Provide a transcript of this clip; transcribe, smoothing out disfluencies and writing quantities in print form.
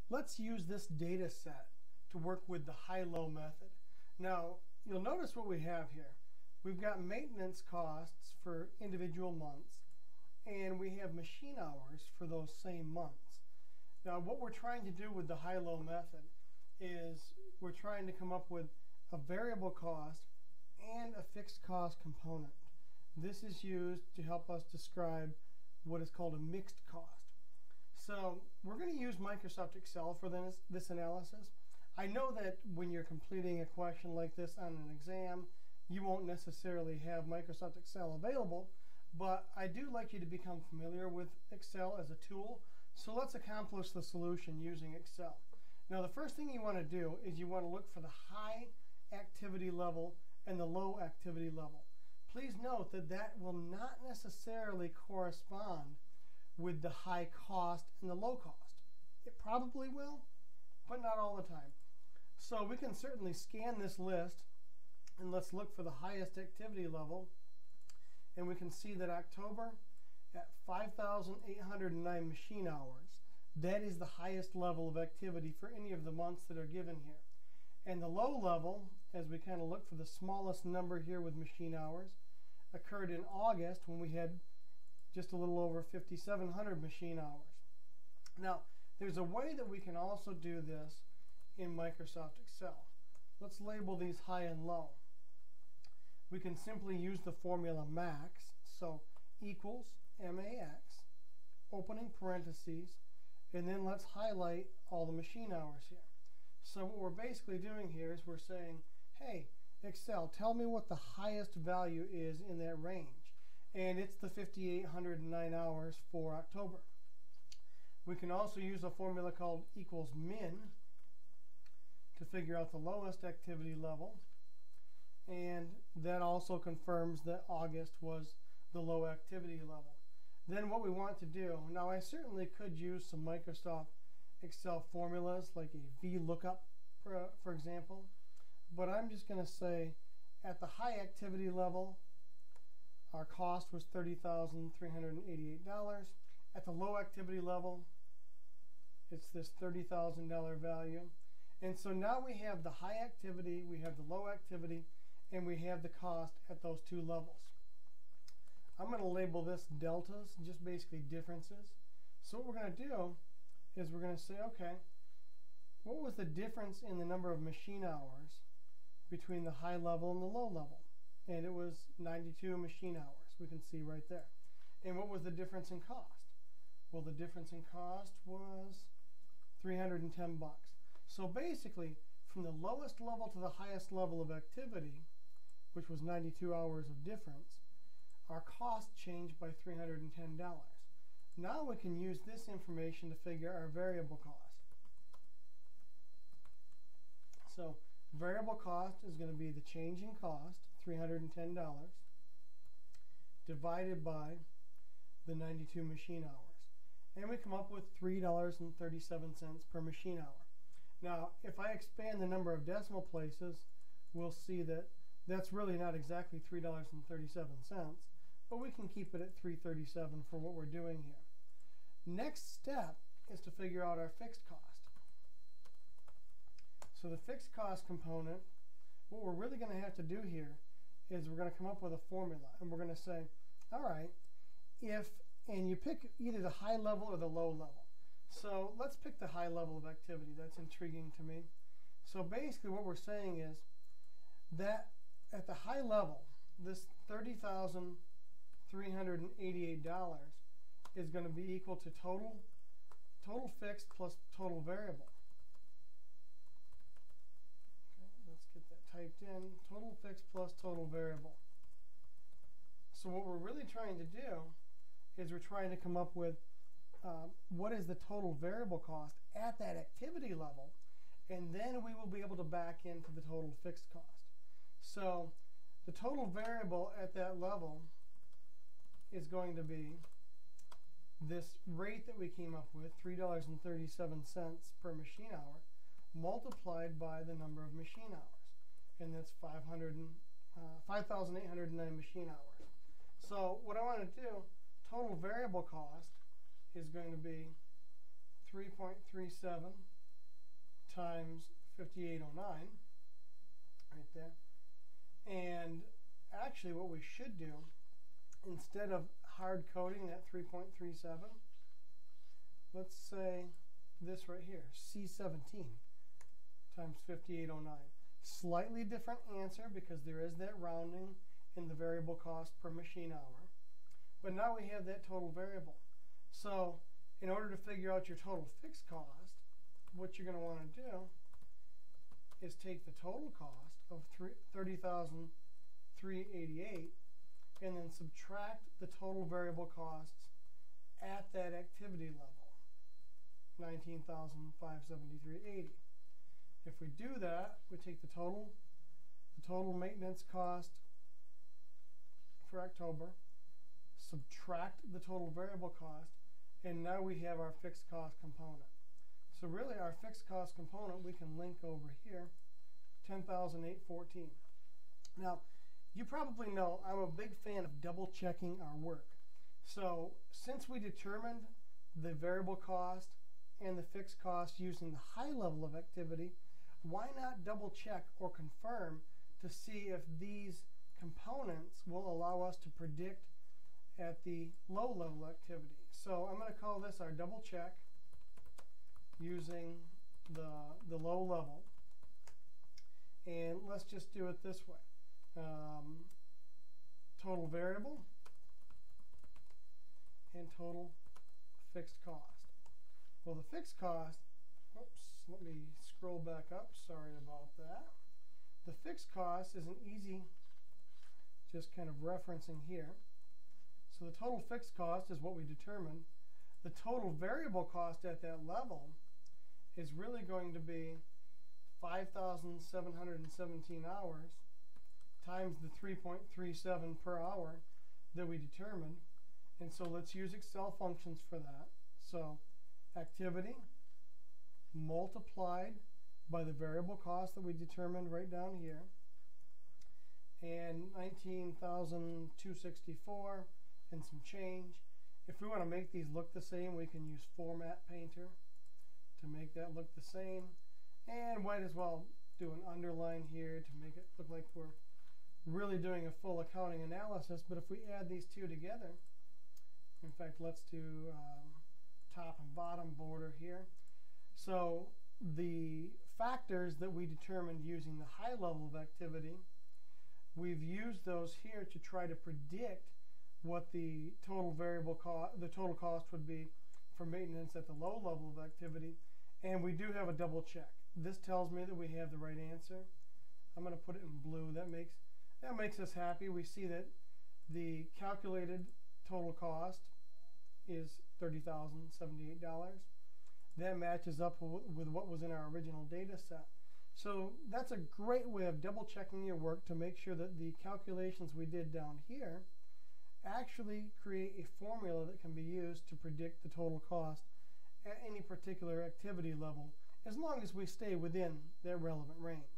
Let's use this data set to work with the high-low method. Now, you'll notice what we have here. We've got maintenance costs for individual months, and we have machine hours for those same months. Now, what we're trying to do with the high-low method is we're trying to come up with a variable cost and a fixed cost component. This is used to help us describe what is called a mixed cost. So we're going to use Microsoft Excel for this analysis. I know that when you're completing a question like this on an exam, you won't necessarily have Microsoft Excel available, but I do like you to become familiar with Excel as a tool. So let's accomplish the solution using Excel. Now, the first thing you want to do is you want to look for the high activity level and the low activity level. Please note that that will not necessarily correspond with the high cost and the low cost. It probably will, but not all the time. So we can certainly scan this list, and let's look for the highest activity level, and we can see that October at 5,809 machine hours. That is the highest level of activity for any of the months that are given here. And the low level, as we kind of look for the smallest number here with machine hours, occurred in August when we had just a little over 5,700 machine hours. Now, there's a way that we can also do this in Microsoft Excel. Let's label these high and low. We can simply use the formula max, so equals max, opening parentheses, and then let's highlight all the machine hours here. So what we're basically doing here is we're saying, hey, Excel, tell me what the highest value is in that range. And it's the 5,809 hours for October. We can also use a formula called equals min to figure out the lowest activity level. And that also confirms that August was the low activity level. Then what we want to do, now I certainly could use some Microsoft Excel formulas like a VLOOKUP, for example, but I'm just going to say at the high activity level, our cost was $30,388. At the low activity level, it's this $30,000 value. And so now we have the high activity, we have the low activity, and we have the cost at those two levels. I'm going to label this deltas, just basically differences. So what we're going to do is we're going to say, okay, what was the difference in the number of machine hours between the high level and the low level? And it was 92 machine hours, we can see right there. And what was the difference in cost? Well, the difference in cost was 310 bucks. So basically, from the lowest level to the highest level of activity, which was 92 hours of difference, our cost changed by $310. Now we can use this information to figure our variable cost. So variable cost is going to be the change in cost, $310, divided by the 92 machine hours. And we come up with $3.37 per machine hour. Now, if I expand the number of decimal places, we'll see that that's really not exactly $3.37, but we can keep it at $3.37 for what we're doing here. Next step is to figure out our fixed cost. So the fixed cost component, what we're really going to have to do here is we're going to come up with a formula, and we're going to say, all right, and you pick either the high level or the low level. So let's pick the high level of activity. That's intriguing to me. So basically what we're saying is that at the high level, this $30,388 is going to be equal to total fixed plus total variable. Okay, let's get that typed in. Total fixed plus total variable. So what we're really trying to do is we're trying to come up with what is the total variable cost at that activity level, and then we will be able to back into the total fixed cost. So the total variable at that level is going to be this rate that we came up with, $3.37 per machine hour, multiplied by the number of machine hours. And that's 5,809 machine hours. So what I want to do, total variable cost is going to be 3.37 times 5809 right there. And actually what we should do, instead of hard coding that 3.37, let's say this right here, C17 times 5809. Slightly different answer because there is that rounding in the variable cost per machine hour. But now we have that total variable. So in order to figure out your total fixed cost, what you're going to want to do is take the total cost of $30,388 and then subtract the total variable costs at that activity level, $19,573.80. If we do that, we take the total maintenance cost for October, subtract the total variable cost, and now we have our fixed cost component. So really our fixed cost component we can link over here, $10,814. Now, you probably know I'm a big fan of double checking our work. So since we determined the variable cost and the fixed cost using the high level of activity, why not double check or confirm to see if these components will allow us to predict at the low level activity. So I'm going to call this our double check using the low level. And let's just do it this way. Total variable and total fixed cost. Well, the fixed cost, oops, let me scroll back up, sorry about that. The fixed cost is an easy, just kind of referencing here. So the total fixed cost is what we determined. The total variable cost at that level is really going to be 5,717 hours times the 3.37 per hour that we determined. And so let's use Excel functions for that. So activity multiplied by the variable cost that we determined right down here, and 19,264 and some change. If we want to make these look the same, we can use Format Painter to make that look the same, and might as well do an underline here to make it look like we're really doing a full accounting analysis. But if we add these two together, in fact, let's do top and bottom border here. So the factors that we determined using the high level of activity, we've used those here to try to predict what the total variable cost, the total cost would be for maintenance at the low level of activity. And we do have a double check. This tells me that we have the right answer. I'm going to put it in blue. That makes us happy. We see that the calculated total cost is $30,078. That matches up with what was in our original data set. So that's a great way of double checking your work to make sure that the calculations we did down here actually create a formula that can be used to predict the total cost at any particular activity level, as long as we stay within their relevant range.